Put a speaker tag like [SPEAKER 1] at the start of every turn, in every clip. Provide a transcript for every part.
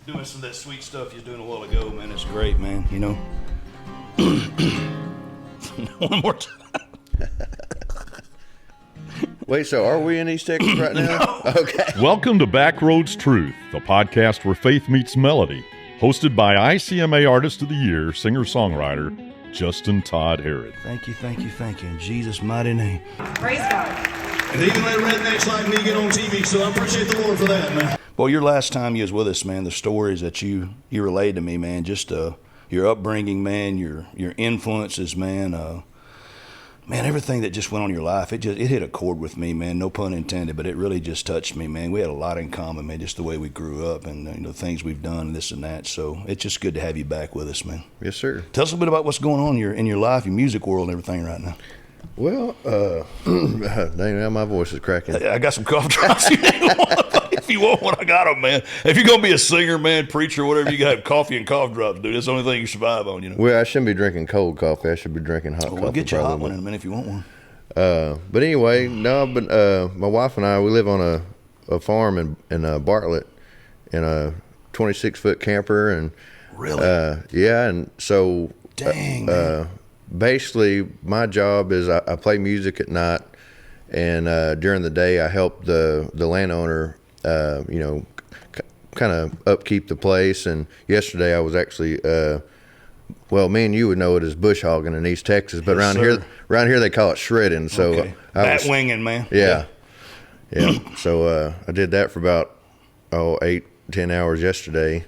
[SPEAKER 1] doing some of that sweet stuff you was doing a while ago, man. It's great, man. You know. One more time.
[SPEAKER 2] Wait, so are we in East Texas right now?
[SPEAKER 1] No.
[SPEAKER 2] Okay.
[SPEAKER 3] Welcome to Backroads Truth, the podcast where faith meets melody, hosted by ICMA Artist of the Year, singer-songwriter, Justin Todd Herod.
[SPEAKER 1] Thank you, thank you, thank you. In Jesus' mighty name.
[SPEAKER 4] Praise God.
[SPEAKER 5] And even let rednecks like me get on TV, so I appreciate the Lord for that, man.
[SPEAKER 1] Well, your last time you was with us, man, the stories that you relayed to me, man, just your upbringing, man, your influences, man, man, everything that just went on in your life, it hit a chord with me, man, no pun intended, but it really just touched me, man. We had a lot in common, man, just the way we grew up and the things we've done, this and that. So it's just good to have you back with us, man.
[SPEAKER 2] Yes, sir.
[SPEAKER 1] Tell us a bit about what's going on in your life, your music world and everything right now.
[SPEAKER 2] Well, dang, now my voice is cracking.
[SPEAKER 1] I got some cough drops. If you want one, I got them, man. If you're going to be a singer, man, preacher, whatever, you got to have coffee and cough drops, dude. That's the only thing you survive on, you know.
[SPEAKER 2] Well, I shouldn't be drinking cold coffee. I should be drinking hot coffee.
[SPEAKER 1] We'll get you a hot one in a minute if you want one.
[SPEAKER 2] But anyway, no, but my wife and I, we live on a farm in Bartlett in a 26-foot camper. And
[SPEAKER 1] Really?
[SPEAKER 2] yeah, and so
[SPEAKER 1] Dang, man.
[SPEAKER 2] basically my job is I play music at night, and during the day I help the landowner, kind of upkeep the place. And yesterday I was actually, well, me and you would know it as bush hogging in East Texas, but
[SPEAKER 1] Yes,
[SPEAKER 2] around here they call it shredding. So
[SPEAKER 1] Okay. Bat-winging, man.
[SPEAKER 2] Yeah. So I did that for about 8-10 hours yesterday.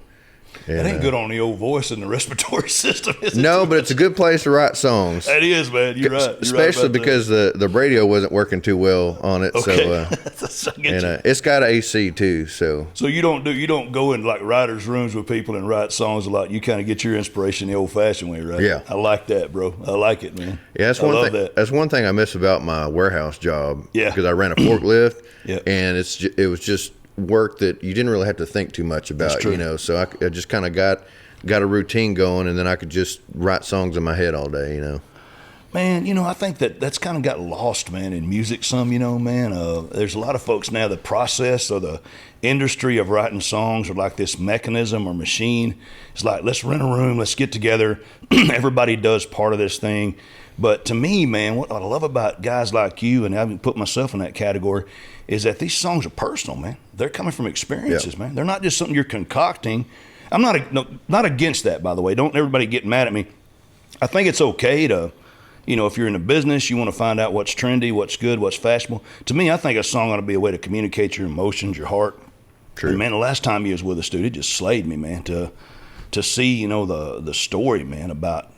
[SPEAKER 1] That ain't good on the old voice and the respiratory system, is it?
[SPEAKER 2] No, but it's a good place to write songs.
[SPEAKER 1] That is, man. You're right.
[SPEAKER 2] Especially because the radio wasn't working too well on it.
[SPEAKER 1] Okay.
[SPEAKER 2] So it's got AC too. So
[SPEAKER 1] you don't go in like writers' rooms with people and write songs a lot. You kind of get your inspiration the old-fashioned way, right?
[SPEAKER 2] Yeah.
[SPEAKER 1] I like that, bro. I like it, man.
[SPEAKER 2] yeah, that's
[SPEAKER 1] I
[SPEAKER 2] one
[SPEAKER 1] love
[SPEAKER 2] thing.
[SPEAKER 1] that.
[SPEAKER 2] That's one thing I miss about my warehouse job.
[SPEAKER 1] Yeah.
[SPEAKER 2] Because I ran a forklift.
[SPEAKER 1] Yeah.
[SPEAKER 2] And it was just work that you didn't really have to think too much about.
[SPEAKER 1] That's true.
[SPEAKER 2] You know. So I just kind of got a routine going, and then I could just write songs in my head all day. You know.
[SPEAKER 1] Man, I think that's kind of got lost, man, in music some, man. There's a lot of folks now, the process or the industry of writing songs are like this mechanism or machine. It's like, let's rent a room, let's get together. Everybody does part of this thing. But to me, man, what I love about guys like you, and I haven't put myself in that category, is that these songs are personal, man. They're coming from experiences, man. They're not just something you're concocting. I'm not against that, by the way. Don't everybody get mad at me. I think it's okay to, if you're in a business, you want to find out what's trendy, what's good, what's fashionable. To me, I think a song ought to be a way to communicate your emotions, your heart.
[SPEAKER 2] True.
[SPEAKER 1] And man, the last time you was with us, dude, it just slayed me, man, to see, the story, man, about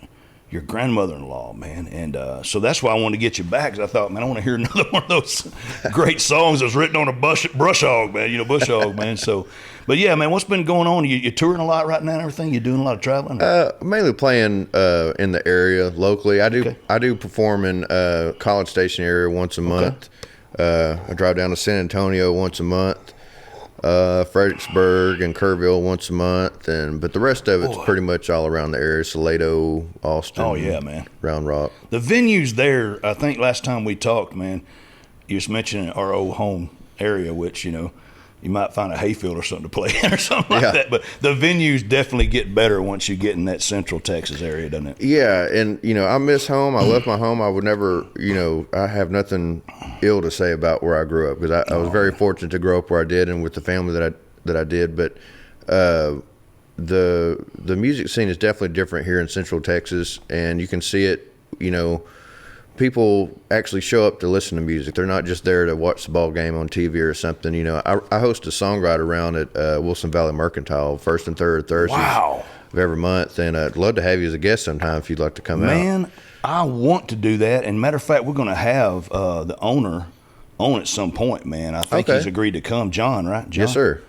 [SPEAKER 1] your grandmother-in-law, man. And so that's why I wanted to get you back, because I thought, man, I want to hear another one of those great songs that's written on a brush hog, man, bush hog, man. So, but yeah, man, what's been going on? You touring a lot right now and everything? You doing a lot of traveling?
[SPEAKER 2] Mainly playing in the area locally. I do perform in College Station area once a month. I drive down to San Antonio once a month, Fredericksburg and Kerrville once a month, but the rest of it's pretty much all around the area: Salado, Austin.
[SPEAKER 1] Oh yeah, man.
[SPEAKER 2] Round Rock.
[SPEAKER 1] The venues there, I think last time we talked, man, you was mentioning our old home area, which you might find a hayfield or something to play in or something like that. But the venues definitely get better once you get in that Central Texas area, doesn't it?
[SPEAKER 2] Yeah, and I miss home. I love my home. I would never, I have nothing ill to say about where I grew up, because I was very fortunate to grow up where I did and with the family that I did. But the music scene is definitely different here in Central Texas, and you can see it. People actually show up to listen to music. They're not just there to watch the ball game on TV or something. I host a songwriter round at Wilson Valley Mercantile, first and third Thursdays of every month, and I'd love to have you as a guest sometime if you'd like to come out.
[SPEAKER 1] Man, I want to do that. And matter of fact, we're going to have the owner on at some point, man. I think he's agreed to come. John, right? John?
[SPEAKER 2] Yes, sir.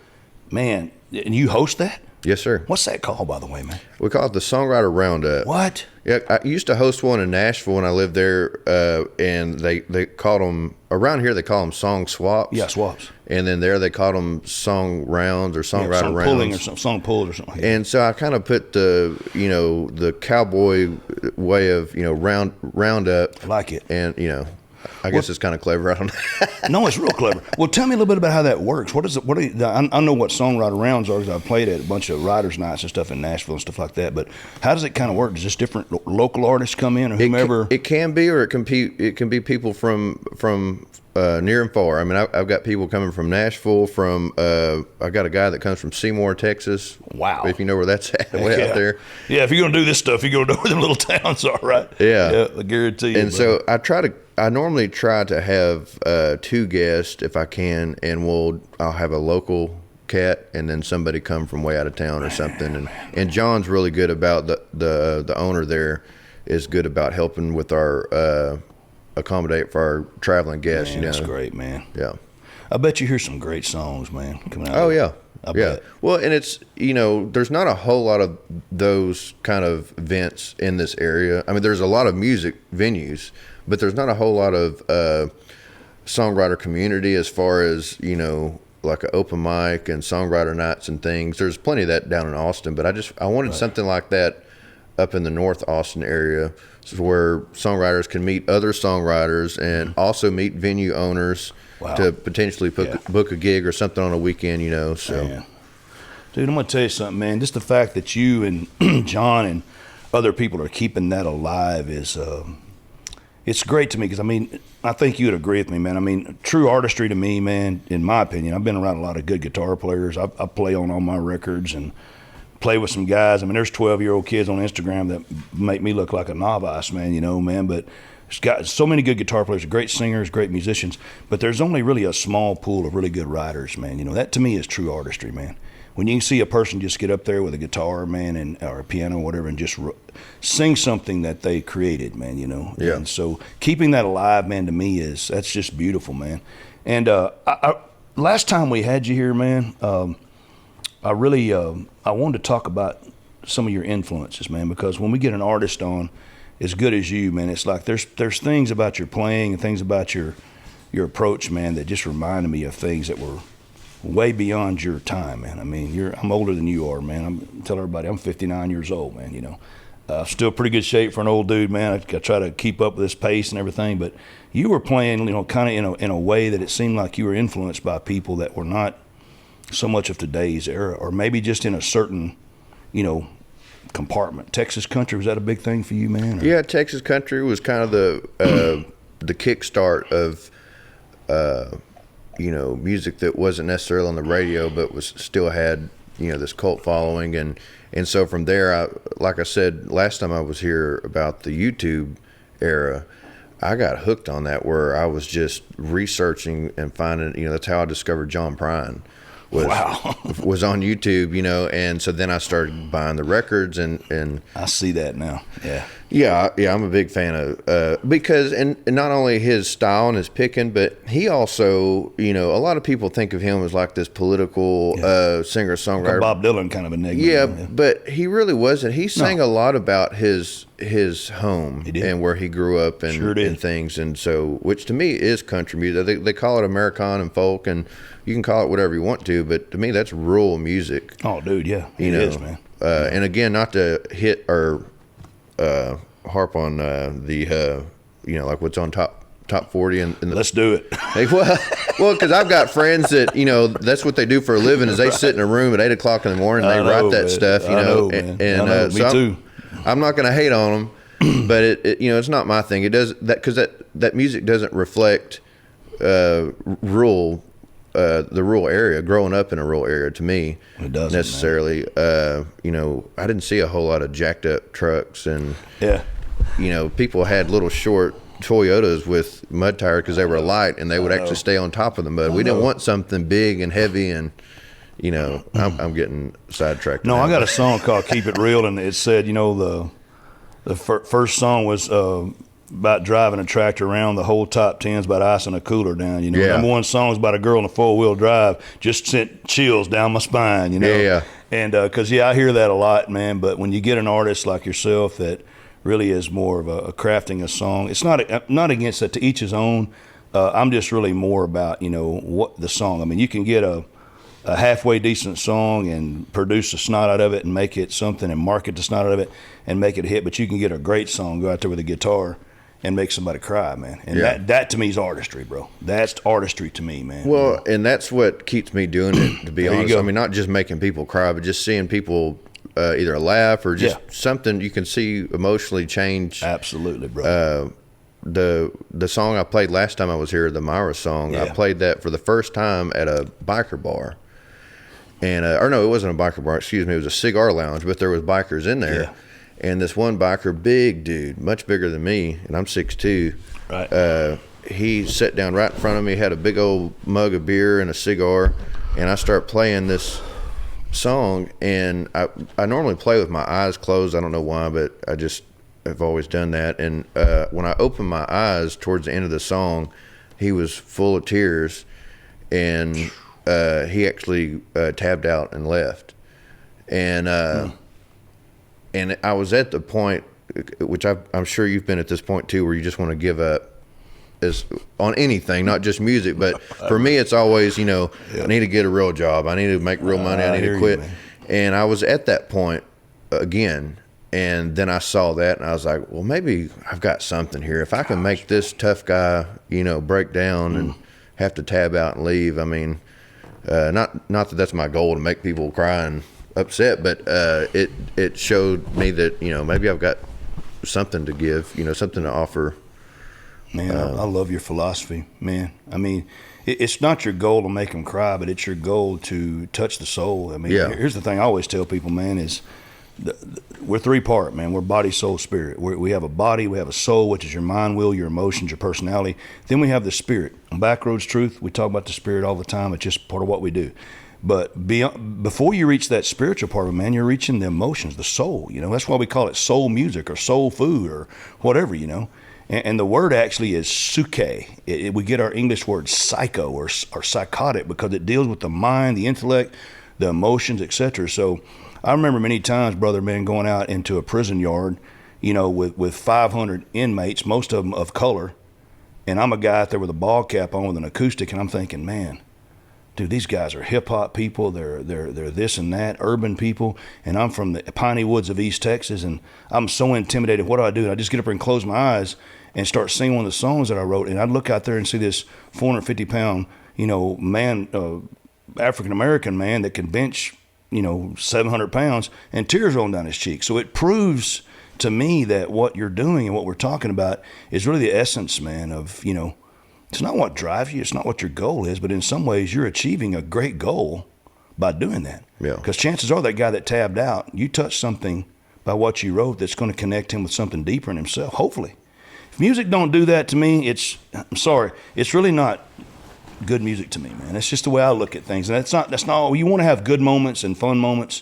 [SPEAKER 1] Man, and you host that?
[SPEAKER 2] Yes, sir.
[SPEAKER 1] What's that called, by the way, man?
[SPEAKER 2] We call it the Songwriter Roundup.
[SPEAKER 1] What?
[SPEAKER 2] Yeah, I used to host one in Nashville when I lived there, and they called them, around here they call them song swaps.
[SPEAKER 1] Yeah, swaps.
[SPEAKER 2] And then there they called them song rounds or songwriter
[SPEAKER 1] song
[SPEAKER 2] rounds.
[SPEAKER 1] pulling or something, song pulled or something.
[SPEAKER 2] And so I kind of put the cowboy way of, round up.
[SPEAKER 1] I like it.
[SPEAKER 2] And, I guess it's kind of clever. I don't know.
[SPEAKER 1] No, it's real clever. Well, tell me a little bit about how that works. What is it? I know what songwriter rounds are. 'Cause I've played at a bunch of writers' nights and stuff in Nashville and stuff like that. But how does it kind of work? Does just different local artists come in, or whomever?
[SPEAKER 2] It can be, or it can be people from near and far. I mean, I've got people coming from Nashville. I got a guy that comes from Seymour, Texas.
[SPEAKER 1] Wow.
[SPEAKER 2] If you know where that's at, way out there.
[SPEAKER 1] Yeah, if you're gonna do this stuff, you're gonna know where them little towns are, right?
[SPEAKER 2] Yeah,
[SPEAKER 1] I guarantee you.
[SPEAKER 2] And so I normally try to have 2 guests if I can, and I'll have a local cat and then somebody come from way out of town or something. And John's really good about the owner there is good about helping with our accommodate for our traveling guests.
[SPEAKER 1] Man, that's great, man.
[SPEAKER 2] Yeah.
[SPEAKER 1] I bet you hear some great songs, man, coming out.
[SPEAKER 2] Oh yeah.
[SPEAKER 1] I bet.
[SPEAKER 2] Well, and it's, there's not a whole lot of those kind of events in this area. I mean, there's a lot of music venues, but there's not a whole lot of songwriter community as far as, like an open mic and songwriter nights and things. There's plenty of that down in Austin, but I wanted something like that up in the North Austin area, where songwriters can meet other songwriters and also meet venue owners to potentially book a gig or something on a weekend, so.
[SPEAKER 1] Man. Dude, I'm going to tell you something, man. Just the fact that you and John and other people are keeping that alive is, it's great to me, because, I think you would agree with me, man. True artistry to me, man, in my opinion, I've been around a lot of good guitar players. I play on all my records and play with some guys. There's 12-year-old kids on Instagram that make me look like a novice, man, but there's got so many good guitar players, great singers, great musicians, but there's only really a small pool of really good writers, man. That to me is true artistry, man. When you can see a person just get up there with a guitar, man, or a piano or whatever, and just sing something that they created, man,
[SPEAKER 2] Yeah.
[SPEAKER 1] And so keeping that alive, man, to me that's just beautiful, man. And last time we had you here, man, I wanted to talk about some of your influences, man, because when we get an artist on as good as you, man, it's like there's things about your playing and things about your approach, man, that just reminded me of things that were way beyond your time, man. I'm older than you are, man. I tell everybody I'm 59 years old, man, still pretty good shape for an old dude, man. I try to keep up with this pace and everything, but you were playing, kind of in a way that it seemed like you were influenced by people that were not so much of today's era, or maybe just in a certain, compartment. Texas country, was that a big thing for you, man? Or?
[SPEAKER 2] Yeah, Texas country was kind of the kickstart of music that wasn't necessarily on the radio, but still had this cult following, and so from there, like I said last time I was here about the YouTube era, I got hooked on that, where I was just researching and finding, that's how I discovered John Prine. Was on YouTube, and so then I started buying the records, and
[SPEAKER 1] I see that now.
[SPEAKER 2] Yeah, I'm a big fan of because and not only his style and his picking, but he also, a lot of people think of him as like this political singer-songwriter,
[SPEAKER 1] like a Bob Dylan kind of a nigga.
[SPEAKER 2] Yeah, but he really wasn't. He sang a lot about his home and where he grew up and things, and so, which to me is country music. They call it Americana and folk, and you can call it whatever you want to, but to me that's rural music.
[SPEAKER 1] Oh, dude, yeah, it is, man.
[SPEAKER 2] And again, not to hit or harp on like what's on top 40 and
[SPEAKER 1] let's do it.
[SPEAKER 2] well, because I've got friends that that's what they do for a living, is they sit in a room at 8 o'clock in the morning and they write that stuff.
[SPEAKER 1] Me too.
[SPEAKER 2] I'm not going to hate on them, but it's not my thing. It does that because that music doesn't reflect rural. The rural area, growing up in a rural area, to me,
[SPEAKER 1] it doesn't
[SPEAKER 2] necessarily. I didn't see a whole lot of jacked up trucks, and people had little short Toyotas with mud tires because they were light, and they would actually stay on top of the mud. We didn't want something big and heavy, and I'm getting sidetracked.
[SPEAKER 1] No, I got a song called "Keep It Real," and it said, the first song was about driving a tractor around. The whole top 10's about icing a cooler down. Number one song is about a girl in a 4-wheel drive. Just sent chills down my spine.
[SPEAKER 2] Yeah.
[SPEAKER 1] And because I hear that a lot, man. But when you get an artist like yourself that really is more of a crafting a song, it's not against that, to each his own. I'm just really more about what the song. You can get a halfway decent song and produce the snot out of it and make it something and market the snot out of it and make it a hit. But you can get a great song, go out there with a guitar and make somebody cry, man. And
[SPEAKER 2] Yeah.
[SPEAKER 1] that to me is artistry, bro. That's artistry to me, man.
[SPEAKER 2] Well, and that's what keeps me doing it, to be
[SPEAKER 1] There you
[SPEAKER 2] honest.
[SPEAKER 1] go.
[SPEAKER 2] I mean, not just making people cry, but just seeing people either laugh or just
[SPEAKER 1] Yeah.
[SPEAKER 2] something you can see emotionally change.
[SPEAKER 1] Absolutely, bro.
[SPEAKER 2] The song I played last time I was here, the Myra song, I
[SPEAKER 1] Yeah.
[SPEAKER 2] played that for the first time at a biker bar. And or no, it wasn't a biker bar, excuse me, it was a cigar lounge, but there was bikers in there.
[SPEAKER 1] Yeah.
[SPEAKER 2] And this one biker, big dude, much bigger than me, and I'm 6'2".
[SPEAKER 1] Right.
[SPEAKER 2] He sat down right in front of me, had a big old mug of beer and a cigar, and I start playing this song. And I normally play with my eyes closed. I don't know why, but I just have always done that. And when I opened my eyes towards the end of the song, he was full of tears, and he actually tabbed out and left. And and I was at the point, which I'm sure you've been at this point too, where you just want to give up as on anything, not just music. But for me, it's always, I need to get a real job. I need to make real money. I need
[SPEAKER 1] hear
[SPEAKER 2] to
[SPEAKER 1] you,
[SPEAKER 2] quit.
[SPEAKER 1] man.
[SPEAKER 2] And I was at that point again. And then I saw that, and I was like, well, maybe I've got something here. If I can make this tough guy, break down and have to tab out and leave. I mean, not that that's my goal to make people cry and upset, but it showed me that maybe I've got something to give, something to offer.
[SPEAKER 1] Man, I love your philosophy, man. I mean, it's not your goal to make them cry, but it's your goal to touch the soul. I mean,
[SPEAKER 2] Yeah.
[SPEAKER 1] Here's the thing I always tell people, man, is we're three-part, man. We're body, soul, spirit. We have a body, we have a soul, which is your mind, will, your emotions, your personality. Then we have the spirit. On Backroads Truth, we talk about the spirit all the time. It's just part of what we do. But before you reach that spiritual part of it, man, you're reaching the emotions, the soul. That's why we call it soul music or soul food or whatever, And the word actually is suke. We get our English word psycho or psychotic because it deals with the mind, the intellect, the emotions, etc. So I remember many times, brother, man, going out into a prison yard, with 500 inmates, most of them of color, and I'm a guy out there with a ball cap on with an acoustic, and I'm thinking, man, dude, these guys are hip hop people. They're this and that, urban people, and I'm from the piney woods of East Texas, and I'm so intimidated. What do? I just get up there and close my eyes and start singing one of the songs that I wrote, and I'd look out there and see this 450-pound, man, African American man that can bench, 700 pounds, and tears rolling down his cheeks. So it proves to me that what you're doing and what we're talking about is really the essence, man, of it's not what drives you, it's not what your goal is, but in some ways you're achieving a great goal by doing that.
[SPEAKER 2] Yeah.
[SPEAKER 1] Because chances are that guy that tabbed out, you touched something by what you wrote that's going to connect him with something deeper in himself, hopefully. If music don't do that to me, I'm sorry, it's really not good music to me, man. It's just the way I look at things. And that's not all. You want to have good moments and fun moments,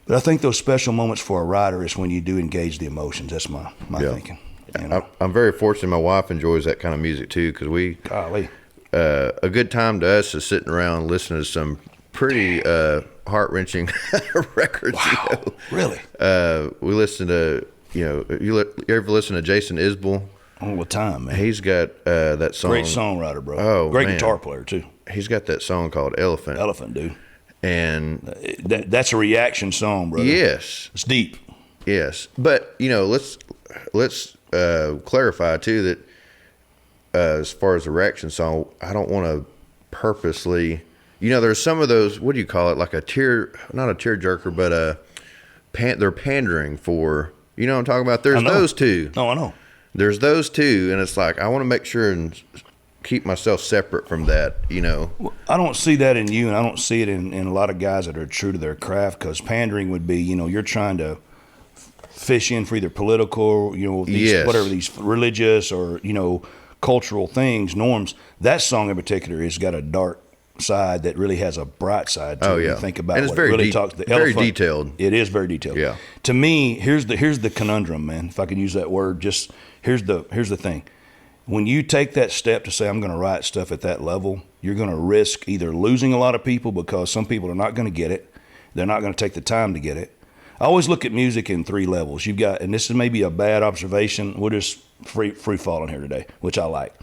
[SPEAKER 1] but I think those special moments for a writer is when you do engage the emotions. That's my thinking.
[SPEAKER 2] I'm very fortunate. My wife enjoys that kind of music too, because
[SPEAKER 1] Golly.
[SPEAKER 2] a good time to us is sitting around listening to some pretty heart-wrenching records.
[SPEAKER 1] Wow. Really?
[SPEAKER 2] We listen to, you ever listen to Jason Isbell?
[SPEAKER 1] All the time, man.
[SPEAKER 2] He's got that song.
[SPEAKER 1] Great songwriter, bro.
[SPEAKER 2] Oh,
[SPEAKER 1] great
[SPEAKER 2] man.
[SPEAKER 1] guitar player too.
[SPEAKER 2] He's got that song called Elephant.
[SPEAKER 1] Elephant, dude.
[SPEAKER 2] And
[SPEAKER 1] That's a reaction song, brother.
[SPEAKER 2] yes,
[SPEAKER 1] It's deep.
[SPEAKER 2] yes. But let's clarify too that as far as the reaction song, I don't want to purposely. There's some of those. What do you call it? Like not a tearjerker, but they're pandering for. You know what I'm talking about? There's those two.
[SPEAKER 1] No, I know.
[SPEAKER 2] There's those two, and it's like I want to make sure and keep myself separate from that.
[SPEAKER 1] Well, I don't see that in you, and I don't see it in a lot of guys that are true to their craft. Because pandering would be, you're trying to fish in for either political,
[SPEAKER 2] Yes.
[SPEAKER 1] whatever these religious or cultural things, norms. That song in particular has got a dark side that really has a bright side to
[SPEAKER 2] Oh,
[SPEAKER 1] it.
[SPEAKER 2] yeah.
[SPEAKER 1] You think about
[SPEAKER 2] And it's
[SPEAKER 1] what
[SPEAKER 2] very
[SPEAKER 1] it really
[SPEAKER 2] deep-
[SPEAKER 1] talks. The
[SPEAKER 2] very
[SPEAKER 1] elephant,
[SPEAKER 2] detailed.
[SPEAKER 1] It is very detailed.
[SPEAKER 2] Yeah.
[SPEAKER 1] To me, here's the conundrum, man. If I can use that word, just here's the thing. When you take that step to say I'm going to write stuff at that level, you're going to risk either losing a lot of people because some people are not going to get it. They're not going to take the time to get it. I always look at music in three levels. You've got, and this is maybe a bad observation. We're just free falling here today, which I like.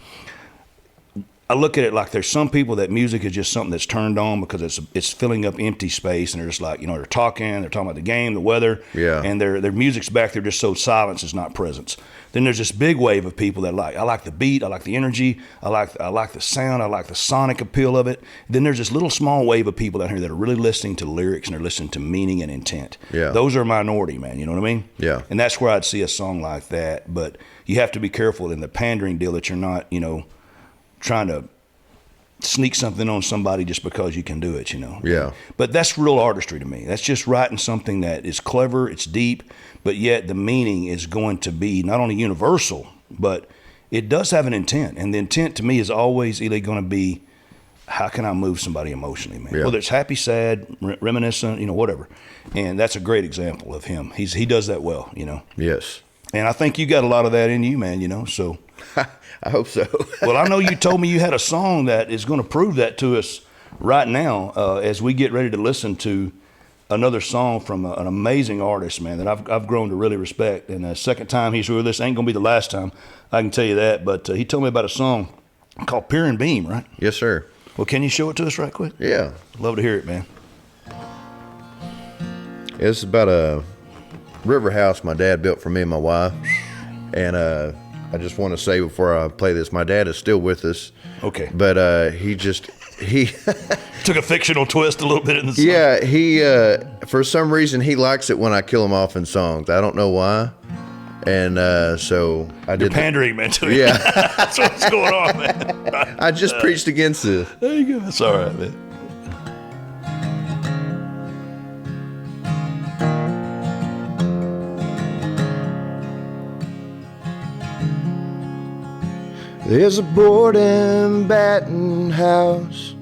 [SPEAKER 1] I look at it like there's some people that music is just something that's turned on because it's filling up empty space, and they're just like, they're talking about the game, the weather, and their music's back there just so silence is not presence. Then there's this big wave of people that I like the beat, I like the energy, I like the sound, I like the sonic appeal of it. Then there's this little small wave of people out here that are really listening to lyrics and they're listening to meaning and intent.
[SPEAKER 2] Yeah.
[SPEAKER 1] Those are a minority, man, you know what I mean?
[SPEAKER 2] Yeah.
[SPEAKER 1] And that's where I'd see a song like that, but you have to be careful in the pandering deal that you're not, trying to sneak something on somebody just because you can do it,
[SPEAKER 2] Yeah.
[SPEAKER 1] But that's real artistry to me. That's just writing something that is clever, it's deep, but yet the meaning is going to be not only universal, but it does have an intent. And the intent to me is always either going to be, how can I move somebody emotionally, man?
[SPEAKER 2] Yeah.
[SPEAKER 1] Whether it's happy, sad, reminiscent, whatever. And that's a great example of him. He does that well,
[SPEAKER 2] Yes.
[SPEAKER 1] And I think you got a lot of that in you, man, so.
[SPEAKER 2] I hope so.
[SPEAKER 1] Well, I know you told me you had a song that is going to prove that to us right now as we get ready to listen to another song from an amazing artist, man, that I've grown to really respect. And the second time he's with us, ain't going to be the last time, I can tell you that. But he told me about a song called Pear and Beam, right?
[SPEAKER 2] Yes, sir.
[SPEAKER 1] Well, can you show it to us right quick?
[SPEAKER 2] Yeah.
[SPEAKER 1] Love to hear it, man.
[SPEAKER 2] It's about a river house my dad built for me and my wife. And I just want to say before I play this, my dad is still with us.
[SPEAKER 1] Okay.
[SPEAKER 2] But he
[SPEAKER 1] took a fictional twist a little bit in the song.
[SPEAKER 2] Yeah, he for some reason he likes it when I kill him off in songs. I don't know why. And so I did
[SPEAKER 1] pandering, man, to
[SPEAKER 2] Yeah.
[SPEAKER 1] That's what's going on, man.
[SPEAKER 2] I just preached against this.
[SPEAKER 1] There you go. That's all right, man.
[SPEAKER 2] There's a board and batten house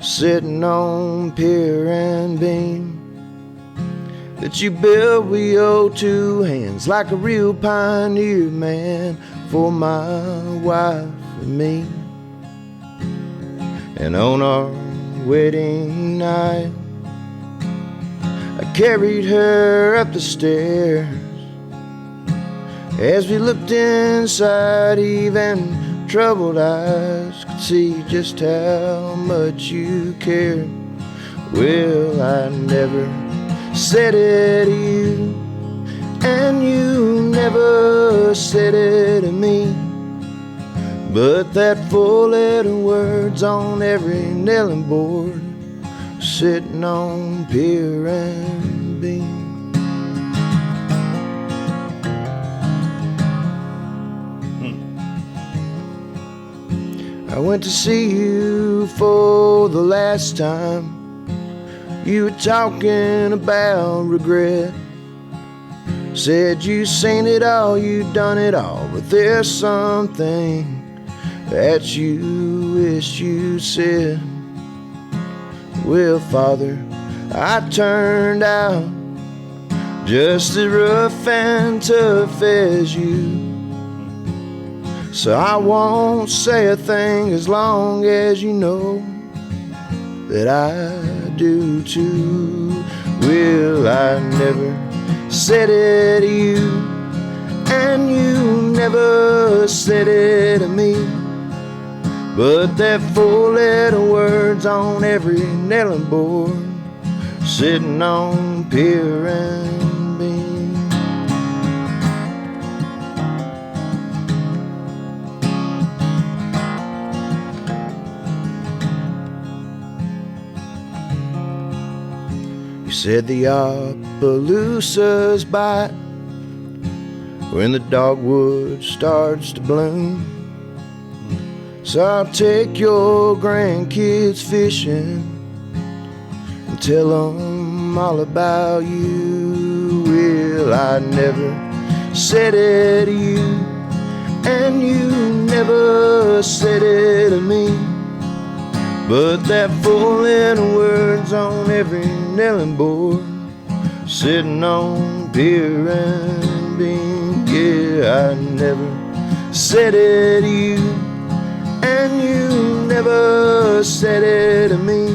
[SPEAKER 2] sitting on Pear and Beam that you built with your two hands like a real pioneer, man, for my wife and me. And on our wedding night, I carried her up the stairs. As we looked inside, even troubled eyes could see just how much you cared. Well, I never said it to you, and you never said it to me, but that four-letter word's on every nailing board sitting on Pear and Beam. I went to see you for the last time. You were talking about regret. Said you seen it all, you done it all, but there's something that you wish you said. Well, Father, I turned out just as rough and tough as you. So I won't say a thing as long as you know that I do too. Well, I never said it to you, and you never said it to me, but that four-letter word's on every nailing board sitting on Pear and Beam. Said the Appaloosas bite when the dogwood starts to bloom. So I'll take your grandkids fishing and tell them all about you. Well, I never said it to you, and you never said it to me, but that four-letter word's on every nailing board sitting on Pear and Beam. Yeah, I never said it to you, and you never said it to me,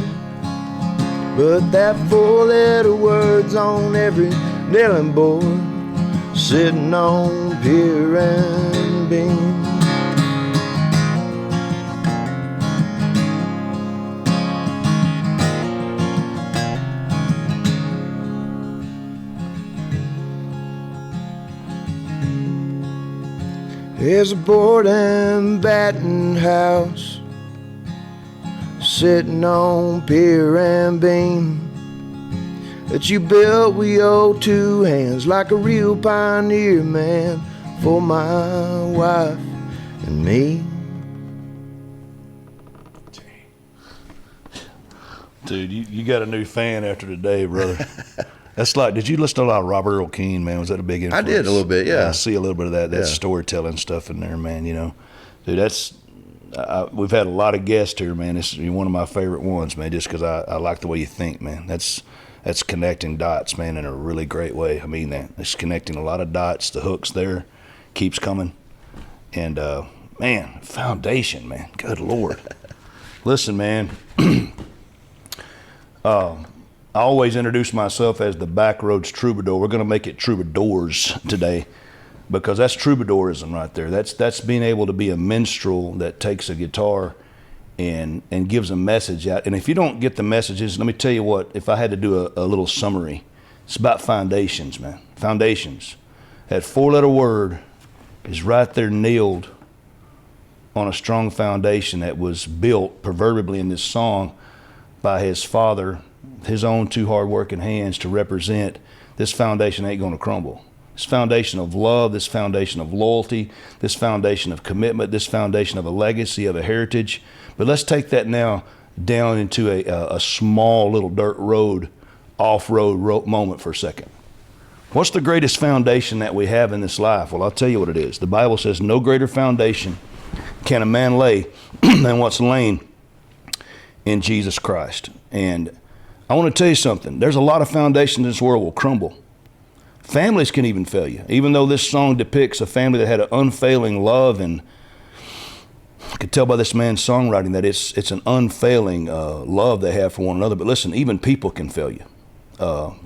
[SPEAKER 2] but that four-letter word's on every nailing board sitting on Pear and Beam.
[SPEAKER 4] There's a board and batten house sitting on Pear and Beam that you built with your two hands like a real pioneer, man, for my wife and me.
[SPEAKER 1] Dude, you got a new fan after today, brother. That's like, did you listen to a lot of Robert Earl Keen, man? Was that a big influence?
[SPEAKER 2] I did a little bit, yeah.
[SPEAKER 1] I see a little bit of that
[SPEAKER 2] Yeah.
[SPEAKER 1] storytelling stuff in there, man, you know. Dude, that's, we've had a lot of guests here, man. This is one of my favorite ones, man, just because I like the way you think, man. That's connecting dots, man, in a really great way. I mean that. It's connecting a lot of dots. The hook's there, keeps coming. And, man, foundation, man. Good Lord. Listen, man. I always introduce myself as the Backroads Troubadour. We're going to make it Troubadours today because that's troubadourism right there. That's being able to be a minstrel that takes a guitar and gives a message out. And if you don't get the messages, let me tell you what, if I had to do a little summary, it's about foundations, man. Foundations. That four-letter word is right there nailed on a strong foundation that was built proverbially in this song by his father, his own two hard-working hands to represent. This foundation ain't going to crumble. This foundation of love, this foundation of loyalty, this foundation of commitment, this foundation of a legacy, of a heritage. But let's take that now down into a small little dirt road, off-road moment for a second. What's the greatest foundation that we have in this life? Well, I'll tell you what it is. The Bible says no greater foundation can a man lay than what's laying in Jesus Christ. And I want to tell you something. There's a lot of foundations in this world will crumble. Families can even fail you. Even though this song depicts a family that had an unfailing love, and I could tell by this man's songwriting that it's an unfailing love they have for one another. But listen, even people can fail you.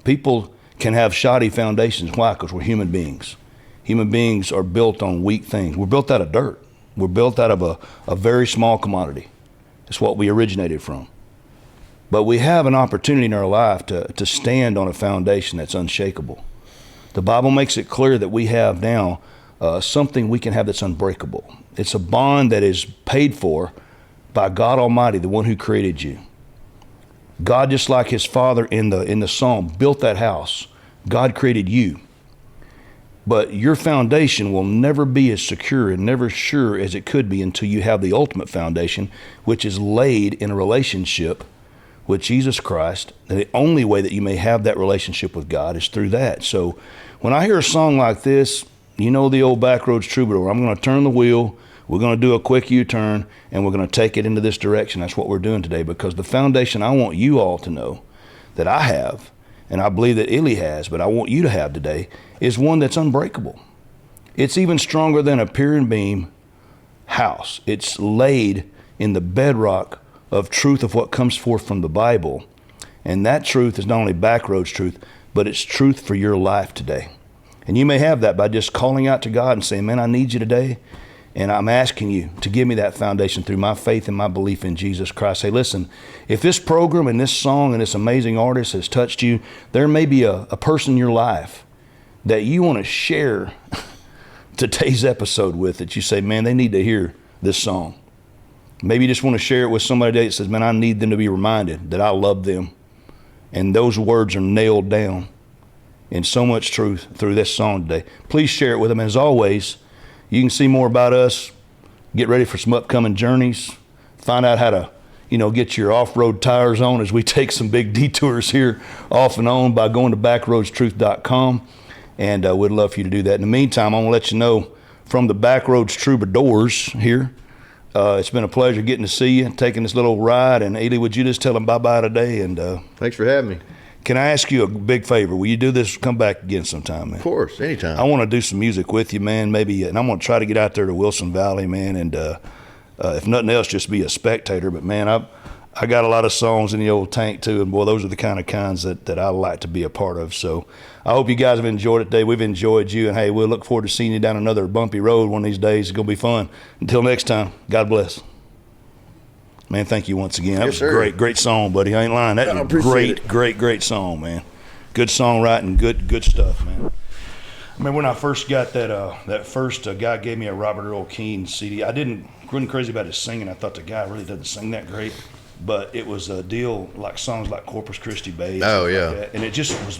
[SPEAKER 1] People can have shoddy foundations. Why? Because we're human beings. Human beings are built on weak things. We're built out of dirt. We're built out of a very small commodity. It's what we originated from. But we have an opportunity in our life to stand on a foundation that's unshakable. The Bible makes it clear that we have now something we can have that's unbreakable. It's a bond that is paid for by God Almighty, the one who created you. God, just like his father in the psalm, built that house. God created you. But your foundation will never be as secure and never sure as it could be until you have the ultimate foundation, which is laid in a relationship with Jesus Christ. And the only way that you may have that relationship with God is through that. So when I hear a song like this, you know the old Backroads Troubadour. I'm going to turn the wheel. We're going to do a quick U-turn, and we're going to take it into this direction. That's what we're doing today, because the foundation I want you all to know that I have, and I believe that Eley has, but I want you to have today, is one that's unbreakable. It's even stronger than a Pear and Beam house. It's laid in the bedrock of truth of what comes forth from the Bible. And that truth is not only Backroads truth, but it's truth for your life today. And you may have that by just calling out to God and saying, man, I need you today. And I'm asking you to give me that foundation through my faith and my belief in Jesus Christ. Say, listen, if this program and this song and this amazing artist has touched you, there may be a person in your life that you want to share today's episode with, that you say, man, they need to hear this song. Maybe you just want to share it with somebody today that says, man, I need them to be reminded that I love them. And those words are nailed down in so much truth through this song today. Please share it with them. As always, you can see more about us, get ready for some upcoming journeys, find out how to, get your off-road tires on as we take some big detours here off and on by going to backroadstruth.com. And we'd love for you to do that. In the meantime, I want to let you know from the Backroads Troubadours here, it's been a pleasure getting to see you, taking this little ride. And Eley, would you just tell them bye-bye today? And
[SPEAKER 2] Thanks for having me.
[SPEAKER 1] Can I ask you a big favor? Will you do this? Come back again sometime, man.
[SPEAKER 2] Of course, anytime.
[SPEAKER 1] I want to do some music with you, man. Maybe, and I'm going to try to get out there to Wilson Valley, man. And if nothing else, just be a spectator. But man, I got a lot of songs in the old tank too, and boy, those are the kinds that I like to be a part of. So I hope you guys have enjoyed it today. We've enjoyed you, and hey, we'll look forward to seeing you down another bumpy road one of these days. It's gonna be fun. Until next time, God bless. Man, thank you once again. That was a great song, buddy. I ain't lying. That was a great song, man. Good songwriting, good stuff, man. remember when I first got that first guy gave me a Robert Earl Keen CD. Wasn't crazy about his singing. I thought the guy really doesn't sing that great, but it was a deal like songs like Corpus Christi Bay.
[SPEAKER 2] Oh,
[SPEAKER 1] stuff
[SPEAKER 2] yeah.
[SPEAKER 1] like that. And it just was